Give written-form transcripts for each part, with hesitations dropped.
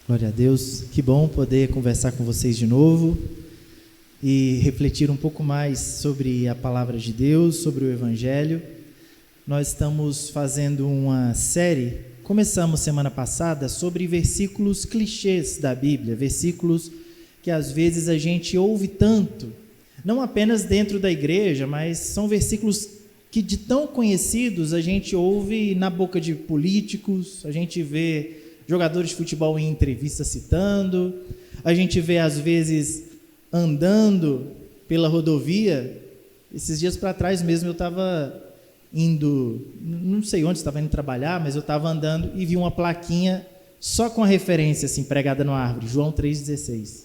Glória a Deus, que bom poder conversar com vocês de novo e refletir um pouco mais sobre a palavra de Deus, sobre o Evangelho. Nós estamos fazendo uma série, começamos semana passada, sobre versículos clichês da Bíblia, versículos que às vezes a gente ouve tanto, não apenas dentro da igreja, mas são versículos que de tão conhecidos a gente ouve na boca de políticos, a gente vê jogadores de futebol em entrevista citando, a gente vê às vezes andando pela rodovia. Esses dias para trás mesmo eu estava indo, não sei onde, estava indo trabalhar, mas eu estava andando e vi uma plaquinha só com a referência assim, pregada na árvore, João 3,16.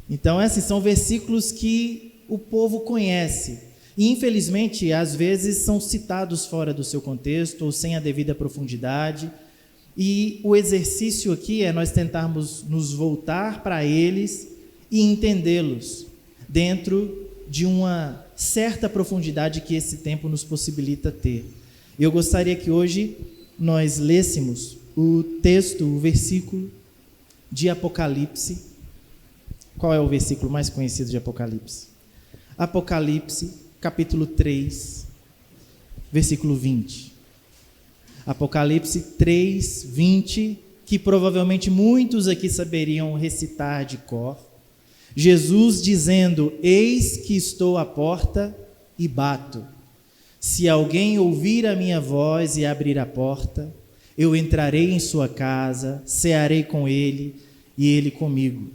Então esses são versículos que o povo conhece e infelizmente às vezes são citados fora do seu contexto ou sem a devida profundidade. E o exercício aqui é nós tentarmos nos voltar para eles e entendê-los dentro de uma certa profundidade que esse tempo nos possibilita ter. Eu gostaria que hoje nós lêssemos o texto, o versículo de Apocalipse. Qual é o versículo mais conhecido de Apocalipse? Apocalipse, capítulo 3, versículo 20. Apocalipse 3, 20, que provavelmente muitos aqui saberiam recitar de cor. Jesus dizendo: eis que estou à porta e bato. Se alguém ouvir a minha voz e abrir a porta, eu entrarei em sua casa, cearei com ele e ele comigo.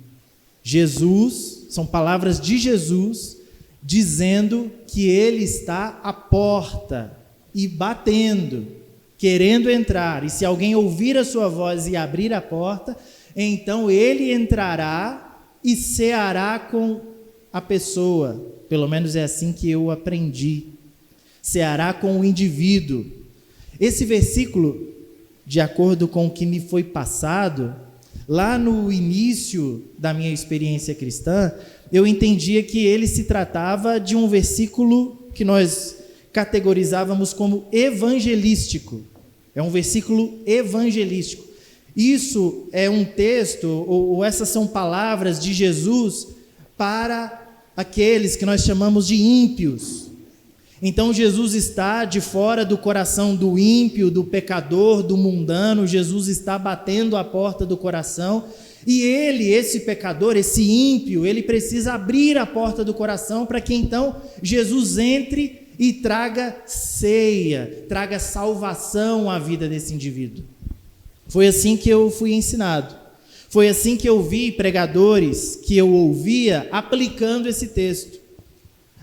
Jesus, são palavras de Jesus, dizendo que ele está à porta e batendo, querendo entrar, e se alguém ouvir a sua voz e abrir a porta, então ele entrará e ceará com a pessoa. Pelo menos é assim que eu aprendi. Ceará com o indivíduo. Esse versículo, de acordo com o que me foi passado, lá no início da minha experiência cristã, eu entendia que ele se tratava de um versículo que nós categorizávamos como evangelístico. É um versículo evangelístico. Isso é um texto, ou essas são palavras de Jesus para aqueles que nós chamamos de ímpios. Então Jesus está de fora do coração do ímpio, do pecador, do mundano. Jesus está batendo a porta do coração e ele, esse pecador, esse ímpio, ele precisa abrir a porta do coração para que então Jesus entre e traga ceia, traga salvação à vida desse indivíduo. Foi assim que eu fui ensinado. Foi assim que eu vi pregadores que eu ouvia aplicando esse texto.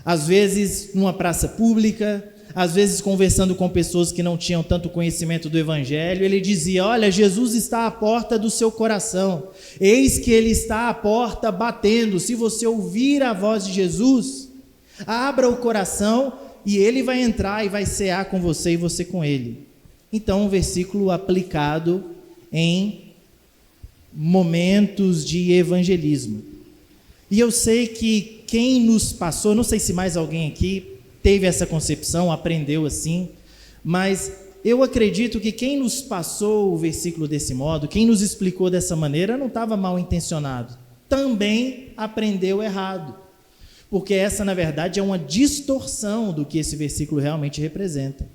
Às vezes numa praça pública, às vezes conversando com pessoas que não tinham tanto conhecimento do Evangelho, ele dizia: olha, Jesus está à porta do seu coração, eis que ele está à porta batendo. Se você ouvir a voz de Jesus, abra o coração e ele vai entrar e vai cear com você e você com ele. Então, um versículo aplicado em momentos de evangelismo. E eu sei que quem nos passou, não sei se mais alguém aqui teve essa concepção, aprendeu assim, mas eu acredito que quem nos passou o versículo desse modo, quem nos explicou dessa maneira, não estava mal intencionado. Também aprendeu errado. Porque essa, na verdade, é uma distorção do que esse versículo realmente representa.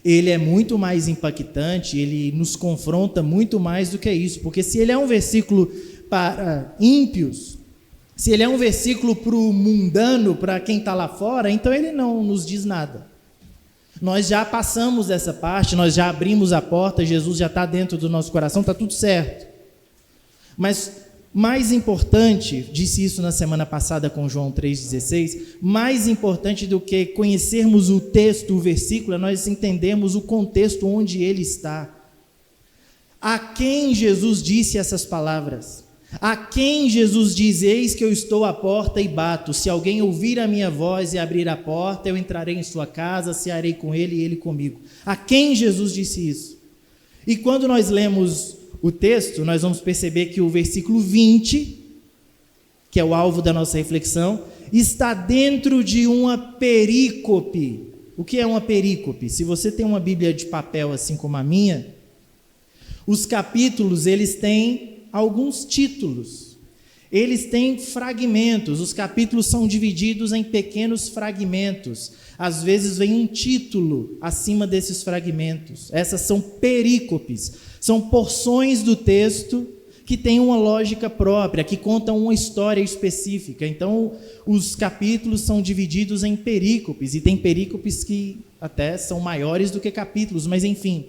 Ele é muito mais impactante, ele nos confronta muito mais do que isso, porque se ele é um versículo para ímpios, se ele é um versículo para o mundano, para quem está lá fora, então ele não nos diz nada. Nós já passamos dessa parte, nós já abrimos a porta, Jesus já está dentro do nosso coração, está tudo certo. Mas mais importante, disse isso na semana passada com João 3,16, mais importante do que conhecermos o texto, o versículo, é nós entendermos o contexto onde ele está. A quem Jesus disse essas palavras? A quem Jesus diz: eis que eu estou à porta e bato, se alguém ouvir a minha voz e abrir a porta, eu entrarei em sua casa, cearei com ele e ele comigo. A quem Jesus disse isso? E quando nós lemos o texto, nós vamos perceber que o versículo 20, que é o alvo da nossa reflexão, está dentro de uma perícope. O que é uma perícope? Se você tem uma Bíblia de papel assim como a minha, Os capítulos, eles têm alguns títulos. Eles têm fragmentos. Os capítulos são divididos em pequenos fragmentos. Às vezes vem um título acima desses fragmentos. Essas são perícopes. São porções do texto que têm uma lógica própria, que contam uma história específica. Então, os capítulos são divididos em perícopes, e tem perícopes que até são maiores do que capítulos, mas enfim.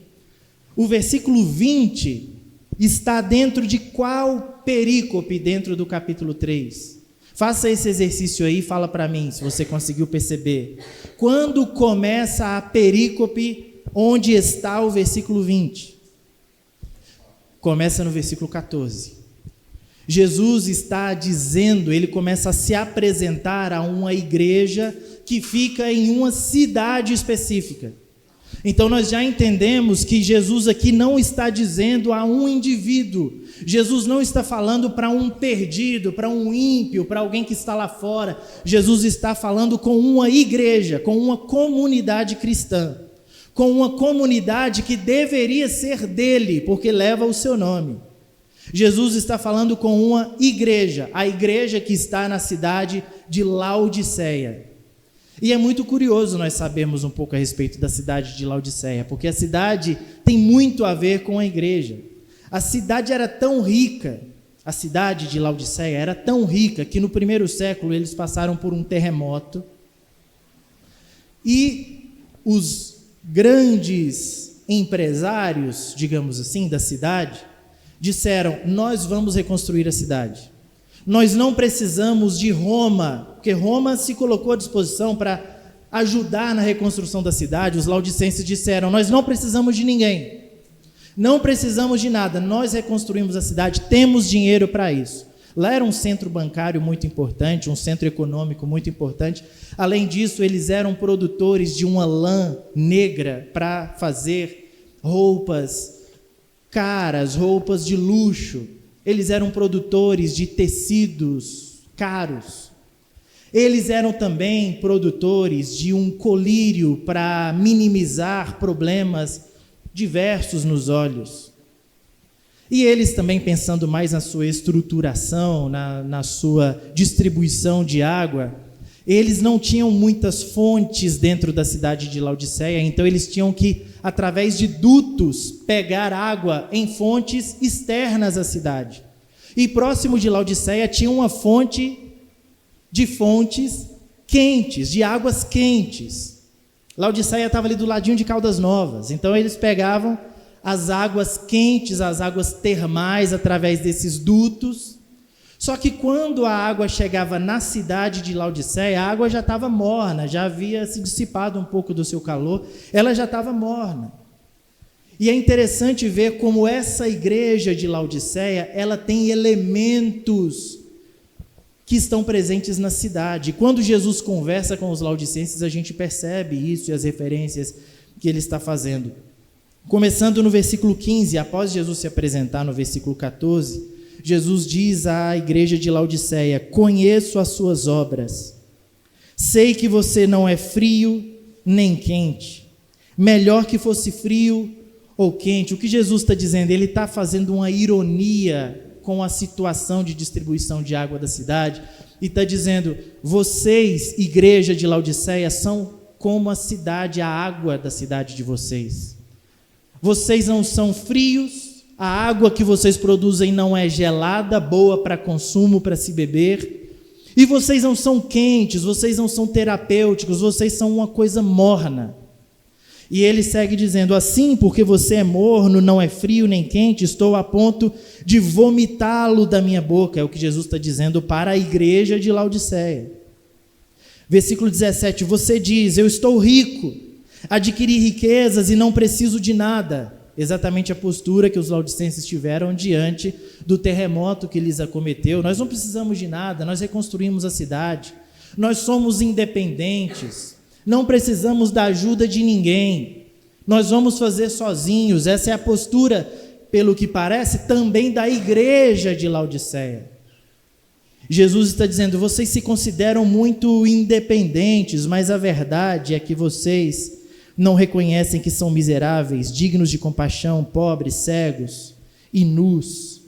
O versículo 20 está dentro de qual perícope dentro do capítulo 3? Faça esse exercício aí e fala para mim, se você conseguiu perceber. Quando começa a perícope, onde está o versículo 20? Começa no versículo 14. Jesus está dizendo, ele começa a se apresentar a uma igreja que fica em uma cidade específica. Então nós já entendemos que Jesus aqui não está dizendo a um indivíduo. Jesus não está falando para um perdido, para um ímpio, para alguém que está lá fora. Jesus está falando com uma igreja, com uma comunidade cristã, com uma comunidade que deveria ser dele, porque leva o seu nome. Jesus está falando com uma igreja, a igreja que está na cidade de Laodiceia. E é muito curioso nós sabermos um pouco a respeito da cidade de Laodiceia, porque a cidade tem muito a ver com a igreja. A cidade era tão rica, a cidade de Laodiceia era tão rica, que no primeiro século eles passaram por um terremoto, e os grandes empresários, digamos assim, da cidade, disseram: nós vamos reconstruir a cidade. Nós não precisamos de Roma, porque Roma se colocou à disposição para ajudar na reconstrução da cidade. Os laodicenses disseram: nós não precisamos de ninguém, não precisamos de nada, nós reconstruímos a cidade, temos dinheiro para isso. Lá era um centro bancário muito importante, um centro econômico muito importante. Além disso, eles eram produtores de uma lã negra para fazer roupas caras, roupas de luxo. Eles eram produtores de tecidos caros. Eles eram também produtores de um colírio para minimizar problemas diversos nos olhos. E eles também, pensando mais na sua estruturação, na sua distribuição de água, eles não tinham muitas fontes dentro da cidade de Laodiceia, então eles tinham que, através de dutos, pegar água em fontes externas à cidade. E próximo de Laodiceia tinha uma fonte de fontes quentes, de águas quentes. Laodiceia estava ali do ladinho de Caldas Novas, então eles pegavam as águas quentes, as águas termais, através desses dutos. Só que quando a água chegava na cidade de Laodiceia, a água já estava morna, já havia se dissipado um pouco do seu calor, ela já estava morna. E é interessante ver como essa igreja de Laodiceia, ela tem elementos que estão presentes na cidade. Quando Jesus conversa com os laodicenses, a gente percebe isso e as referências que ele está fazendo. Começando no versículo 15, após Jesus se apresentar no versículo 14, Jesus diz à igreja de Laodiceia: conheço as suas obras, sei que você não é frio nem quente, melhor que fosse frio ou quente. O que Jesus está dizendo? Ele está fazendo uma ironia com a situação de distribuição de água da cidade, e está dizendo: vocês, igreja de Laodiceia, são como a cidade, a água da cidade de vocês. Vocês não são frios, a água que vocês produzem não é gelada, boa para consumo, para se beber, e vocês não são quentes, vocês não são terapêuticos, vocês são uma coisa morna. E ele segue dizendo: assim, porque você é morno, não é frio nem quente, estou a ponto de vomitá-lo da minha boca. É o que Jesus está dizendo para a igreja de Laodiceia. Versículo 17, você diz: eu estou rico, adquiri riquezas e não preciso de nada. Exatamente a postura que os laodicenses tiveram diante do terremoto que lhes acometeu. Nós não precisamos de nada, nós reconstruímos a cidade, nós somos independentes, não precisamos da ajuda de ninguém, nós vamos fazer sozinhos. Essa é a postura, pelo que parece, também da igreja de Laodiceia. Jesus está dizendo: vocês se consideram muito independentes, mas a verdade é que vocês Não reconhecem que são miseráveis, dignos de compaixão, pobres, cegos e nus.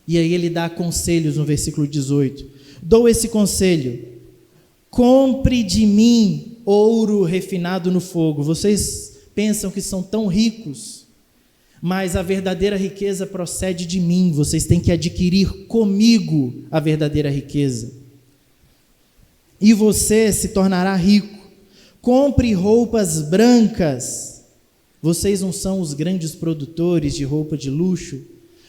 E aí ele dá conselhos no versículo 18. Dou esse conselho: compre de mim ouro refinado no fogo. Vocês pensam que são tão ricos, mas a verdadeira riqueza procede de mim. Vocês têm que adquirir comigo a verdadeira riqueza. E você se tornará rico. Compre roupas brancas. Vocês não são os grandes produtores de roupa de luxo.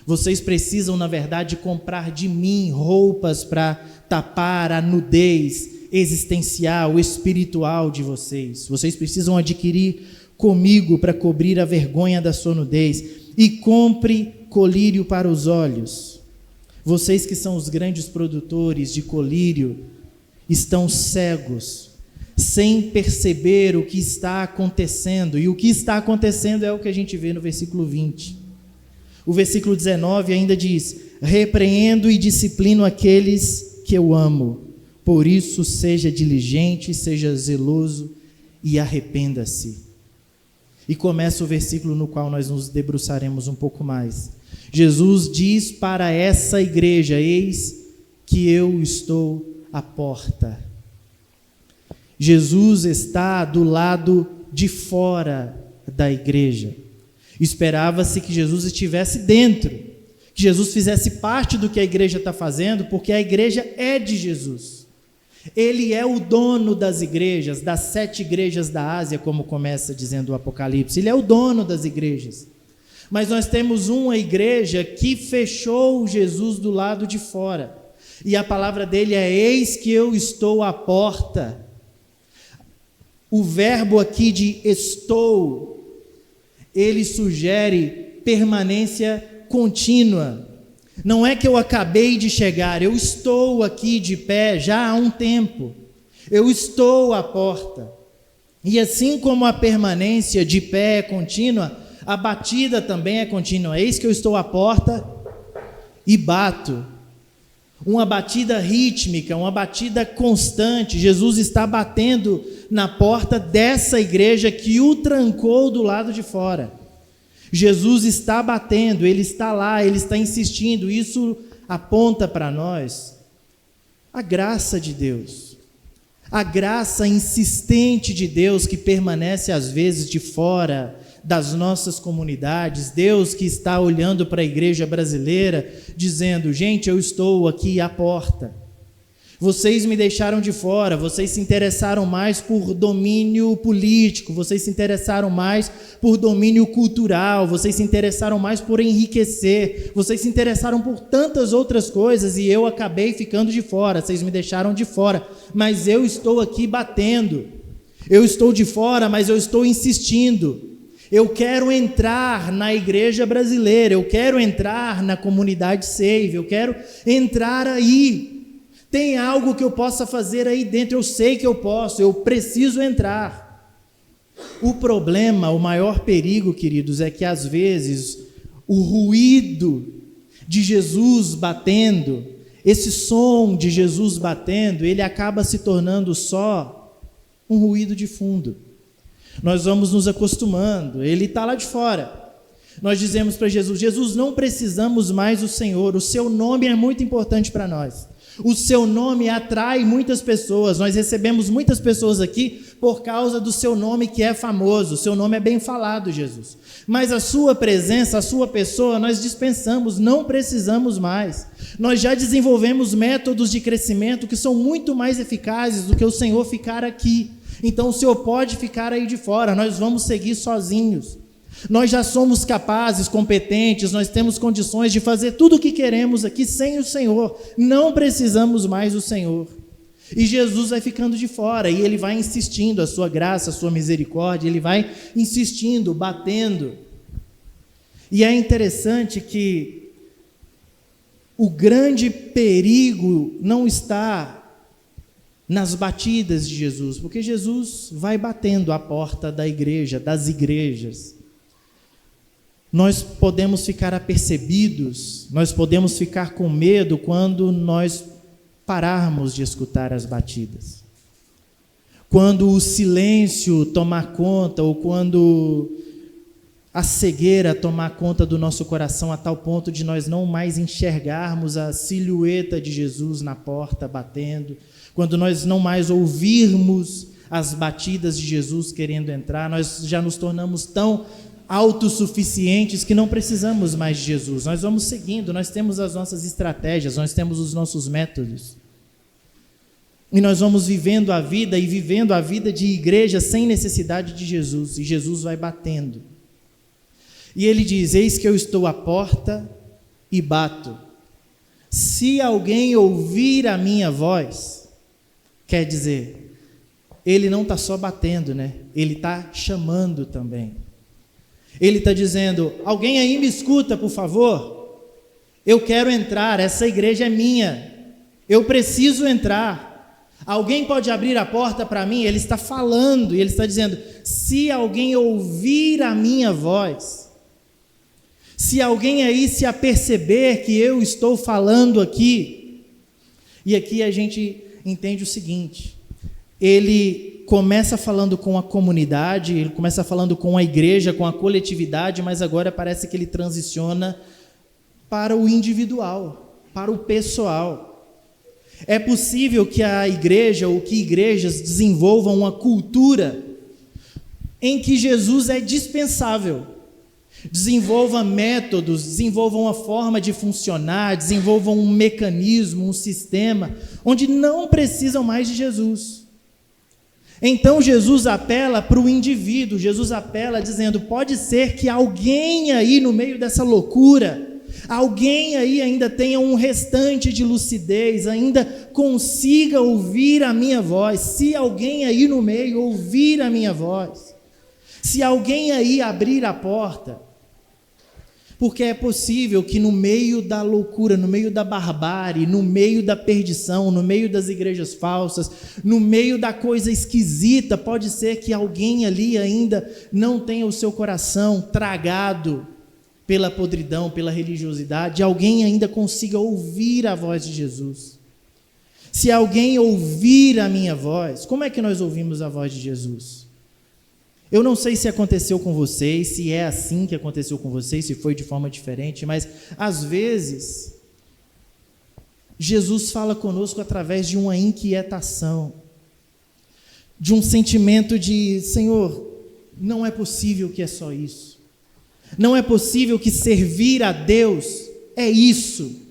Vocês precisam, na verdade, comprar de mim roupas para tapar a nudez existencial, espiritual de vocês. Vocês precisam adquirir comigo para cobrir a vergonha da sua nudez. E compre colírio para os olhos. Vocês que são os grandes produtores de colírio estão cegos, sem perceber o que está acontecendo. E o que está acontecendo é o que a gente vê no versículo 20. O versículo 19 ainda diz: repreendo e disciplino aqueles que eu amo. Por isso seja diligente, seja zeloso e arrependa-se. E começa o versículo no qual nós nos debruçaremos um pouco mais. Jesus diz para essa igreja: eis que eu estou à porta. Jesus está do lado de fora da igreja. Esperava-se que Jesus estivesse dentro, que Jesus fizesse parte do que a igreja está fazendo, porque a igreja é de Jesus. Ele é o dono das igrejas, das 7 igrejas da Ásia, como começa dizendo o Apocalipse. Ele é o dono das igrejas. Mas nós temos uma igreja que fechou Jesus do lado de fora. E a palavra dele é: eis que eu estou à porta. O verbo aqui de estou, ele sugere permanência contínua. Não é que eu acabei de chegar, eu estou aqui de pé já há um tempo. Eu estou à porta. E assim como a permanência de pé é contínua, a batida também é contínua. Eis que eu estou à porta e bato. Uma batida rítmica, uma batida constante. Jesus está batendo na porta dessa igreja que o trancou do lado de fora. Jesus está batendo, ele está lá, ele está insistindo. Isso aponta para nós a graça de Deus, a graça insistente de Deus que permanece às vezes de fora das nossas comunidades. Deus que está olhando para a igreja brasileira dizendo: gente, eu estou aqui à porta. Vocês me deixaram de fora, vocês se interessaram mais por domínio político, vocês se interessaram mais por domínio cultural, vocês se interessaram mais por enriquecer, vocês se interessaram por tantas outras coisas e eu acabei ficando de fora. Vocês me deixaram de fora, mas eu estou aqui batendo. Eu estou de fora, mas eu estou insistindo. Eu quero entrar na igreja brasileira, eu quero entrar na comunidade Save, eu quero entrar aí. Tem algo que eu possa fazer aí dentro, eu sei que eu posso, eu preciso entrar. O problema, o maior perigo, queridos, é que às vezes o ruído de Jesus batendo, esse som de Jesus batendo, ele acaba se tornando só um ruído de fundo. Nós vamos nos acostumando, ele está lá de fora. Nós dizemos para Jesus: Jesus, não precisamos mais do Senhor, o seu nome é muito importante para nós. O seu nome atrai muitas pessoas, nós recebemos muitas pessoas aqui por causa do seu nome que é famoso, o seu nome é bem falado, Jesus. Mas a sua presença, a sua pessoa, nós dispensamos, não precisamos mais. Nós já desenvolvemos métodos de crescimento que são muito mais eficazes do que o Senhor ficar aqui. Então o Senhor pode ficar aí de fora, nós vamos seguir sozinhos. Nós já somos capazes, competentes, nós temos condições de fazer tudo o que queremos aqui sem o Senhor. Não precisamos mais do Senhor. E Jesus vai ficando de fora e ele vai insistindo, a sua graça, a sua misericórdia, ele vai insistindo, batendo. E é interessante que o grande perigo não está nas batidas de Jesus, porque Jesus vai batendo a porta da igreja, das igrejas. Nós podemos ficar apercebidos, nós podemos ficar com medo quando nós pararmos de escutar as batidas. quando o silêncio tomar conta, ou quando a cegueira tomar conta do nosso coração a tal ponto de nós não mais enxergarmos a silhueta de Jesus na porta batendo, quando nós não mais ouvirmos as batidas de Jesus querendo entrar, nós já nos tornamos tão autossuficientes que não precisamos mais de Jesus. Nós vamos seguindo, nós temos as nossas estratégias, nós temos os nossos métodos. E nós vamos vivendo a vida de igreja sem necessidade de Jesus, e Jesus vai batendo. E ele diz: eis que eu estou à porta e bato. Se alguém ouvir a minha voz, quer dizer, ele não está só batendo, né? Ele está chamando também. Ele está dizendo: alguém aí me escuta, por favor? Eu quero entrar, essa igreja é minha, eu preciso entrar. Alguém pode abrir a porta para mim? Ele está falando, e ele está dizendo: se alguém ouvir a minha voz, se alguém aí se aperceber que eu estou falando aqui. E aqui a gente entende o seguinte: ele começa falando com a comunidade, ele começa falando com a igreja, com a coletividade, mas agora parece que ele transiciona para o individual, para o pessoal. É possível que a igreja ou que igrejas desenvolvam uma cultura em que Jesus é dispensável. Desenvolva métodos, desenvolvam uma forma de funcionar, desenvolvam um mecanismo, um sistema, onde não precisam mais de Jesus. Então Jesus apela para o indivíduo, Jesus apela dizendo: pode ser que alguém aí no meio dessa loucura, alguém aí ainda tenha um restante de lucidez, ainda consiga ouvir a minha voz. Se alguém aí no meio ouvir a minha voz, se alguém aí abrir a porta, porque é possível que no meio da loucura, no meio da barbárie, no meio da perdição, no meio das igrejas falsas, no meio da coisa esquisita, pode ser que alguém ali ainda não tenha o seu coração tragado pela podridão, pela religiosidade, alguém ainda consiga ouvir a voz de Jesus. Se alguém ouvir a minha voz, como é que nós ouvimos a voz de Jesus? Eu não sei se aconteceu com vocês, se é assim que aconteceu com vocês, se foi de forma diferente, mas às vezes Jesus fala conosco através de uma inquietação, de um sentimento de: Senhor, não é possível que é só isso, não é possível que servir a Deus é isso.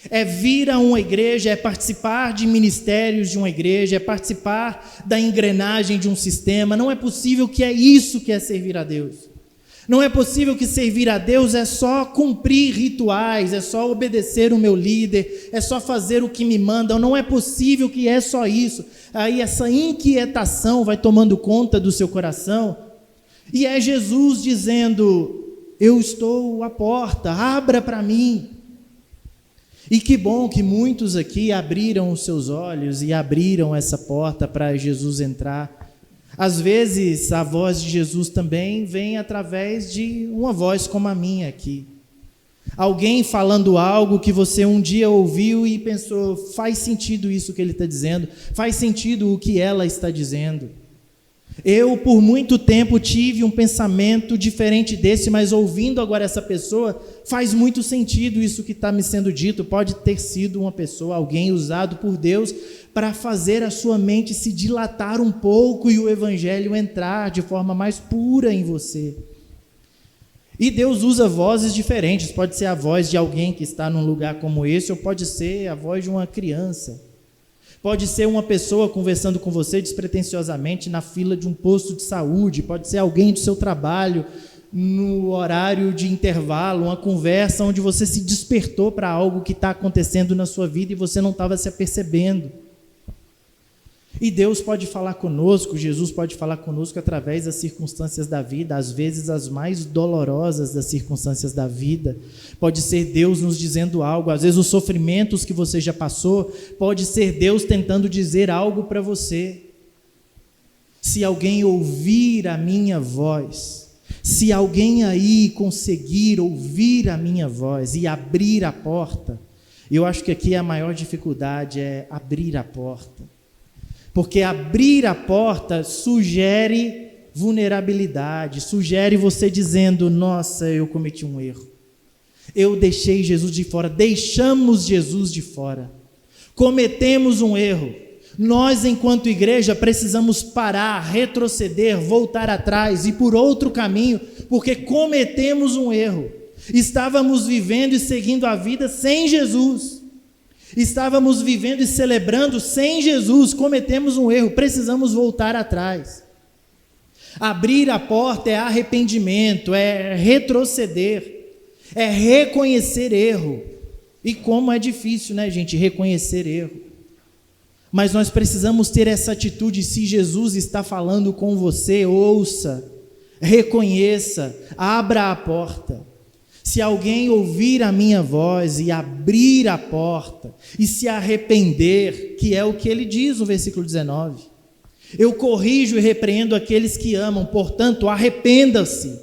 É vir a uma igreja, é participar de ministérios de uma igreja, é participar da engrenagem de um sistema. Não é possível que é isso que é servir a Deus. Não é possível que servir a Deus é só cumprir rituais, é só obedecer o meu líder, é só fazer o que me mandam. Não é possível que é só isso. Aí essa inquietação vai tomando conta do seu coração, e é Jesus dizendo: eu estou à porta, abra para mim. E que bom que muitos aqui abriram os seus olhos e abriram essa porta para Jesus entrar. Às vezes a voz de Jesus também vem através de uma voz como a minha aqui. Alguém falando algo que você um dia ouviu e pensou: faz sentido isso que ele está dizendo, faz sentido o que ela está dizendo. Eu, por muito tempo, tive um pensamento diferente desse, mas ouvindo agora essa pessoa, faz muito sentido isso que está me sendo dito. Pode ter sido uma pessoa, alguém usado por Deus para fazer a sua mente se dilatar um pouco e o evangelho entrar de forma mais pura em você. E Deus usa vozes diferentes, pode ser a voz de alguém que está num lugar como esse, ou pode ser a voz de uma criança. Pode ser uma pessoa conversando com você despretensiosamente na fila de um posto de saúde, pode ser alguém do seu trabalho, no horário de intervalo, uma conversa onde você se despertou para algo que está acontecendo na sua vida e você não estava se apercebendo. E Deus pode falar conosco, Jesus pode falar conosco através das circunstâncias da vida, às vezes as mais dolorosas das circunstâncias da vida. Pode ser Deus nos dizendo algo, às vezes os sofrimentos que você já passou, pode ser Deus tentando dizer algo para você. Se alguém ouvir a minha voz, se alguém aí conseguir ouvir a minha voz e abrir a porta, eu acho que aqui a maior dificuldade é abrir a porta. Porque abrir a porta sugere vulnerabilidade, sugere você dizendo: nossa, eu cometi um erro. Eu deixei Jesus de fora, deixamos Jesus de fora. Cometemos um erro. Nós, enquanto igreja, precisamos parar, retroceder, voltar atrás e por outro caminho, porque cometemos um erro. Estávamos vivendo e seguindo a vida sem Jesus. Estávamos vivendo e celebrando sem Jesus. Cometemos um erro, precisamos voltar atrás. Abrir a porta é arrependimento, é retroceder, é reconhecer erro. E como é difícil, né, gente, reconhecer erro. Mas nós precisamos ter essa atitude. Se Jesus está falando com você, ouça, reconheça, abra a porta. Se alguém ouvir a minha voz e abrir a porta e se arrepender, que é o que ele diz no versículo 19, eu corrijo e repreendo aqueles que amam, portanto, arrependa-se.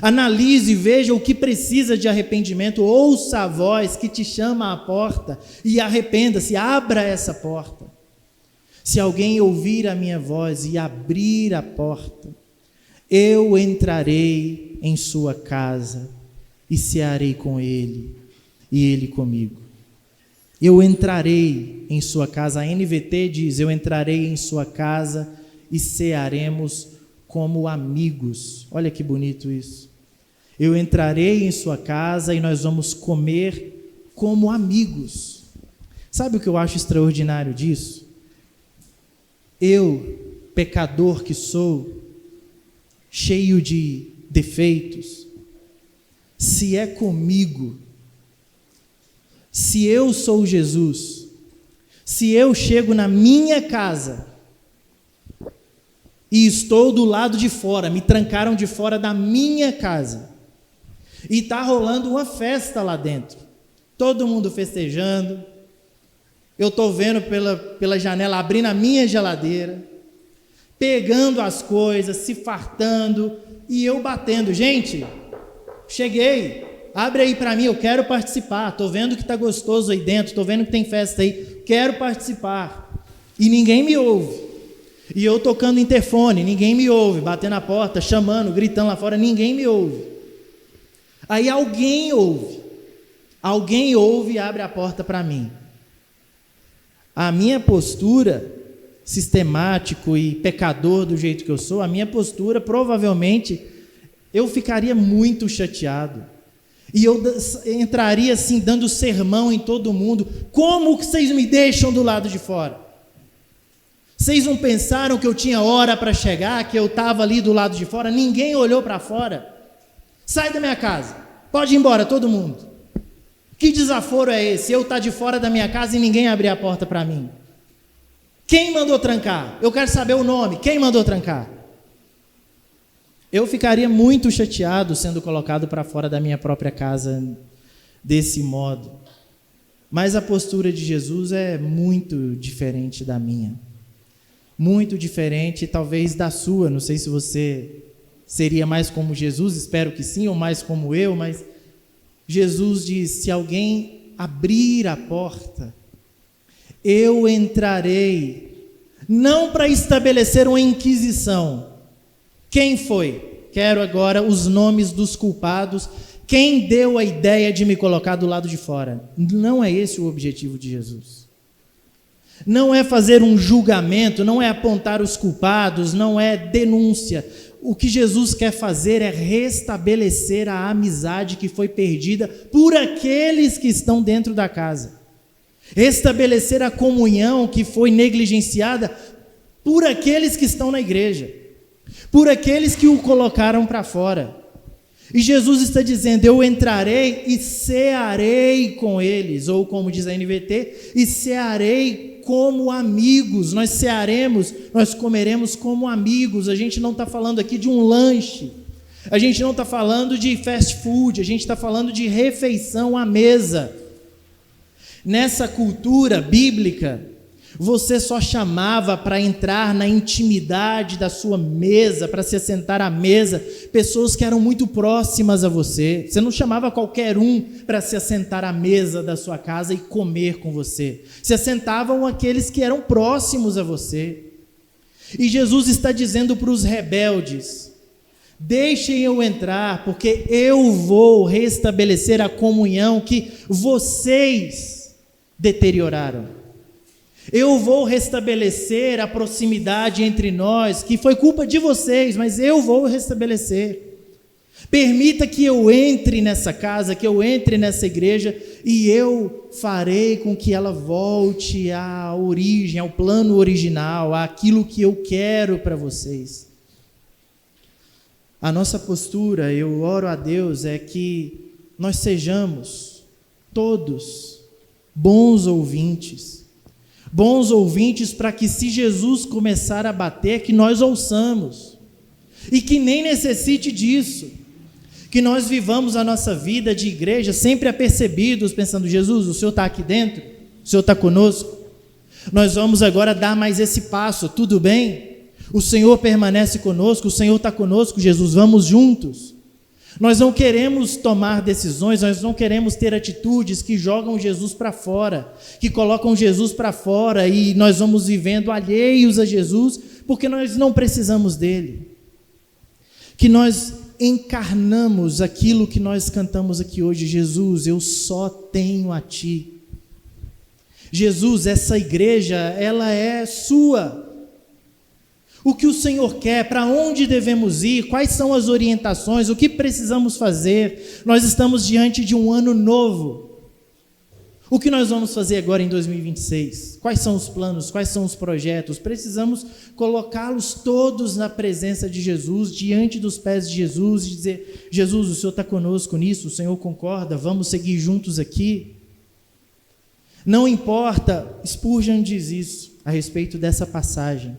Analise e veja o que precisa de arrependimento, ouça a voz que te chama à porta e arrependa-se, abra essa porta. Se alguém ouvir a minha voz e abrir a porta, eu entrarei em sua casa e cearei com ele e ele comigo. Eu entrarei em sua casa, a NVT diz: eu entrarei em sua casa e cearemos como amigos. Olha que bonito isso. Eu entrarei em sua casa e nós vamos comer como amigos. Sabe o que eu acho extraordinário disso? Eu, pecador que sou, cheio de defeitos, se é comigo, se eu sou Jesus, se eu chego na minha casa e estou do lado de fora, me trancaram de fora da minha casa, e está rolando uma festa lá dentro, todo mundo festejando, eu estou vendo pela janela, abrindo a minha geladeira, pegando as coisas, se fartando, e eu batendo: gente, cheguei, abre aí para mim, eu quero participar, estou vendo que está gostoso aí dentro, estou vendo que tem festa aí, quero participar, e ninguém me ouve, e eu tocando interfone, ninguém me ouve, batendo na porta, chamando, gritando lá fora, ninguém me ouve. Aí alguém ouve e abre a porta para mim. A minha postura, sistemático e pecador do jeito que eu sou, a minha postura, provavelmente, eu ficaria muito chateado. E eu entraria assim, dando sermão em todo mundo: como que vocês me deixam do lado de fora? Vocês não pensaram que eu tinha hora para chegar, que eu estava ali do lado de fora? Ninguém olhou para fora. Sai da minha casa, pode ir embora todo mundo. Que desaforo é esse? Eu estar de fora da minha casa e ninguém abrir a porta para mim. Quem mandou trancar? Eu quero saber o nome. Quem mandou trancar? Eu ficaria muito chateado sendo colocado para fora da minha própria casa desse modo. Mas a postura de Jesus é muito diferente da minha. Muito diferente, talvez, da sua. Não sei se você seria mais como Jesus, espero que sim, ou mais como eu, mas Jesus diz: se alguém abrir a porta, eu entrarei, não para estabelecer uma inquisição. Quem foi? Quero agora os nomes dos culpados. Quem deu a ideia de me colocar do lado de fora? Não é esse o objetivo de Jesus. Não é fazer um julgamento, não é apontar os culpados, não é denúncia. O que Jesus quer fazer é restabelecer a amizade que foi perdida por aqueles que estão dentro da casa. Restabelecer a comunhão que foi negligenciada por aqueles que estão na igreja, por aqueles que o colocaram para fora. E Jesus está dizendo: eu entrarei e cearei com eles, ou como diz a NVT, e cearei como amigos. Nós cearemos, nós comeremos como amigos. A gente não está falando aqui de um lanche, a gente não está falando de fast food, a gente está falando de refeição à mesa. Nessa cultura bíblica, Você só chamava para entrar na intimidade da sua mesa, para se assentar à mesa, pessoas que eram muito próximas a você. Você não chamava qualquer um para se assentar à mesa da sua casa e comer com você. Se assentavam aqueles que eram próximos a você. E Jesus está dizendo para os rebeldes: deixem eu entrar, porque eu vou restabelecer a comunhão que vocês deterioraram. Eu vou restabelecer a proximidade entre nós, que foi culpa de vocês, mas eu vou restabelecer. Permita que eu entre nessa casa, que eu entre nessa igreja, e eu farei com que ela volte à origem, ao plano original, àquilo que eu quero para vocês. A nossa postura, eu oro a Deus, é que nós sejamos todos bons ouvintes para que, se Jesus começar a bater, que nós ouçamos, e que nem necessite disso, que nós vivamos a nossa vida de igreja sempre apercebidos, pensando: Jesus, o Senhor está aqui dentro, o Senhor está conosco, nós vamos agora dar mais esse passo, tudo bem? O Senhor permanece conosco, o Senhor está conosco, Jesus, vamos juntos. Nós não queremos tomar decisões, nós não queremos ter atitudes que jogam Jesus para fora, que colocam Jesus para fora e nós vamos vivendo alheios a Jesus, porque nós não precisamos dele. Que nós encarnamos aquilo que nós cantamos aqui hoje: Jesus, eu só tenho a ti. Jesus, essa igreja, ela é sua. O que o Senhor quer, para onde devemos ir, quais são as orientações, o que precisamos fazer. Nós estamos diante de um ano novo. O que nós vamos fazer agora em 2026? Quais são os planos, quais são os projetos? Precisamos colocá-los todos na presença de Jesus, diante dos pés de Jesus, e dizer: Jesus, o Senhor está conosco nisso, o Senhor concorda, vamos seguir juntos aqui. Não importa, Spurgeon diz isso a respeito dessa passagem.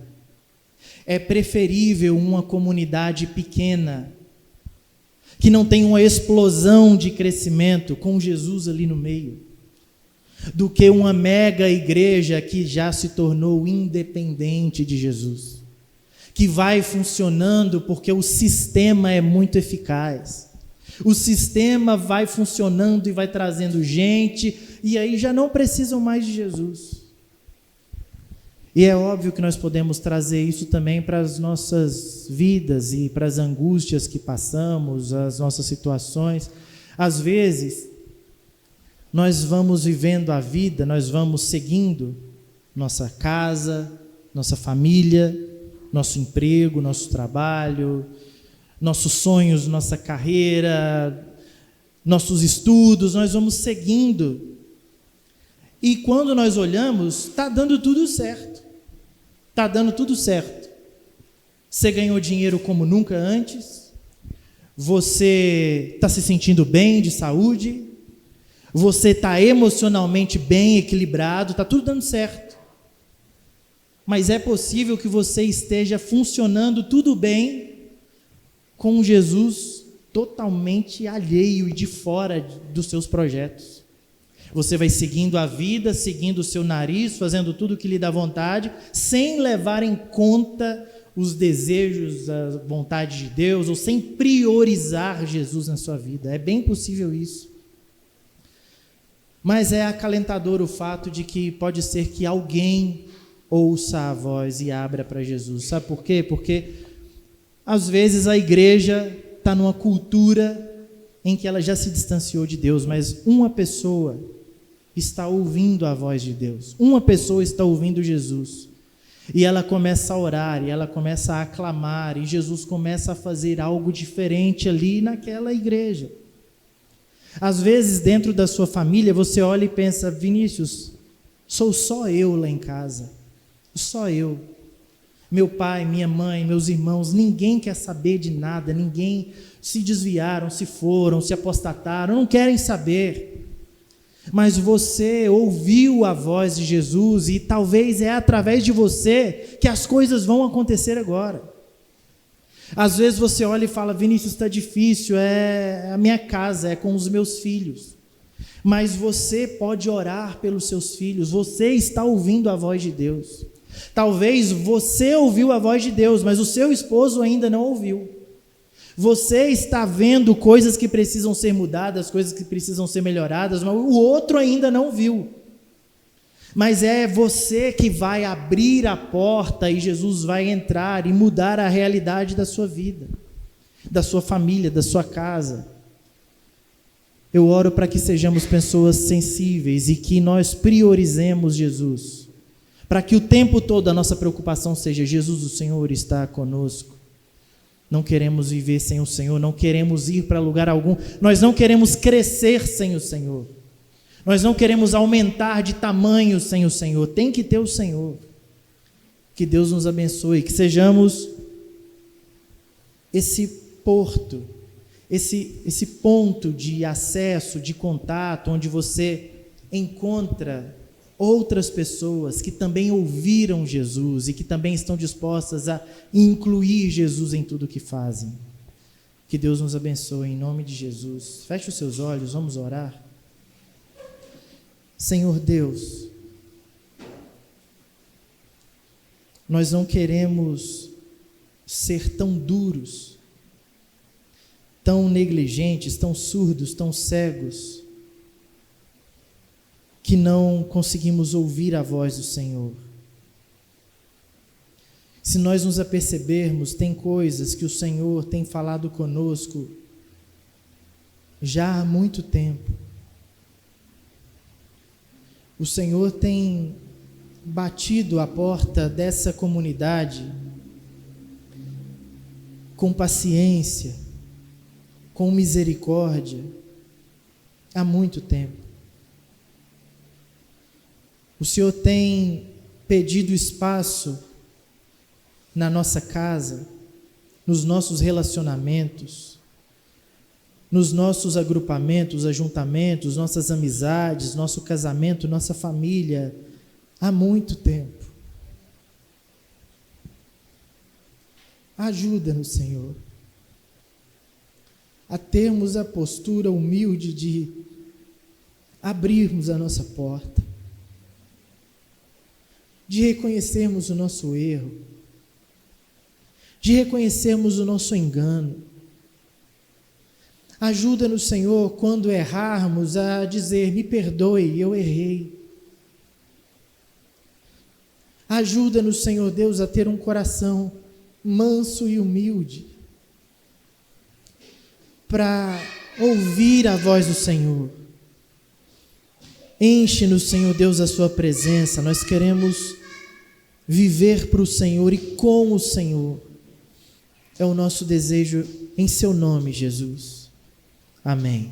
É preferível uma comunidade pequena, que não tem uma explosão de crescimento com Jesus ali no meio, do que uma mega igreja que já se tornou independente de Jesus, que vai funcionando porque o sistema é muito eficaz. O sistema vai funcionando e vai trazendo gente, e aí já não precisam mais de Jesus. E é óbvio que nós podemos trazer isso também para as nossas vidas e para as angústias que passamos, as nossas situações. Às vezes, nós vamos vivendo a vida, nós vamos seguindo nossa casa, nossa família, nosso emprego, nosso trabalho, nossos sonhos, nossa carreira, nossos estudos, nós vamos seguindo. E quando nós olhamos, está dando tudo certo. Está dando tudo certo. Você ganhou dinheiro como nunca antes. Você está se sentindo bem de saúde. Você está emocionalmente bem equilibrado. Está tudo dando certo. Mas é possível que você esteja funcionando tudo bem com Jesus totalmente alheio e de fora dos seus projetos. Você vai seguindo a vida, seguindo o seu nariz, fazendo tudo o que lhe dá vontade, sem levar em conta os desejos, a vontade de Deus, ou sem priorizar Jesus na sua vida. É bem possível isso. Mas é acalentador o fato de que pode ser que alguém ouça a voz e abra para Jesus. Sabe por quê? Porque às vezes a igreja está numa cultura em que ela já se distanciou de Deus, mas uma pessoa está ouvindo a voz de Deus, uma pessoa está ouvindo Jesus, e ela começa a orar, e ela começa a aclamar, e Jesus começa a fazer algo diferente ali naquela igreja. Às vezes dentro da sua família você olha e pensa: Vinícius, sou só eu lá em casa, só eu, meu pai, minha mãe, meus irmãos, ninguém quer saber de nada, ninguém, se desviaram, se foram, se apostataram, não querem saber. Mas você ouviu a voz de Jesus e talvez é através de você que as coisas vão acontecer agora. Às vezes você olha e fala: Vinícius, está difícil, é a minha casa, é com os meus filhos. Mas você pode orar pelos seus filhos, você está ouvindo a voz de Deus. Talvez você ouviu a voz de Deus, mas o seu esposo ainda não ouviu. Você está vendo coisas que precisam ser mudadas, coisas que precisam ser melhoradas, mas o outro ainda não viu. Mas é você que vai abrir a porta e Jesus vai entrar e mudar a realidade da sua vida, da sua família, da sua casa. Eu oro para que sejamos pessoas sensíveis e que nós priorizemos Jesus, para que o tempo todo a nossa preocupação seja: Jesus, o Senhor está conosco. Não queremos viver sem o Senhor, não queremos ir para lugar algum, nós não queremos crescer sem o Senhor, nós não queremos aumentar de tamanho sem o Senhor, tem que ter o Senhor. Que Deus nos abençoe, que sejamos esse porto, esse ponto de acesso, de contato, onde você encontra outras pessoas que também ouviram Jesus e que também estão dispostas a incluir Jesus em tudo o que fazem. Que Deus nos abençoe em nome de Jesus. Feche os seus olhos, vamos orar. Senhor Deus, nós não queremos ser tão duros, tão negligentes, tão surdos, tão cegos, que não conseguimos ouvir a voz do Senhor. Se nós nos apercebermos, tem coisas que o Senhor tem falado conosco já há muito tempo. O Senhor tem batido a porta dessa comunidade com paciência, com misericórdia, há muito tempo. O Senhor tem pedido espaço na nossa casa, nos nossos relacionamentos, nos nossos agrupamentos, ajuntamentos, nossas amizades, nosso casamento, nossa família, há muito tempo. Ajuda-nos, Senhor, a termos a postura humilde de abrirmos a nossa porta, de reconhecermos o nosso erro, de reconhecermos o nosso engano. Ajuda-nos, Senhor, quando errarmos, a dizer: me perdoe, eu errei. Ajuda-nos, Senhor Deus, a ter um coração manso e humilde, para ouvir a voz do Senhor. Enche-nos, Senhor Deus, a sua presença. Nós queremos viver para o Senhor e com o Senhor. É o nosso desejo em seu nome, Jesus. Amém.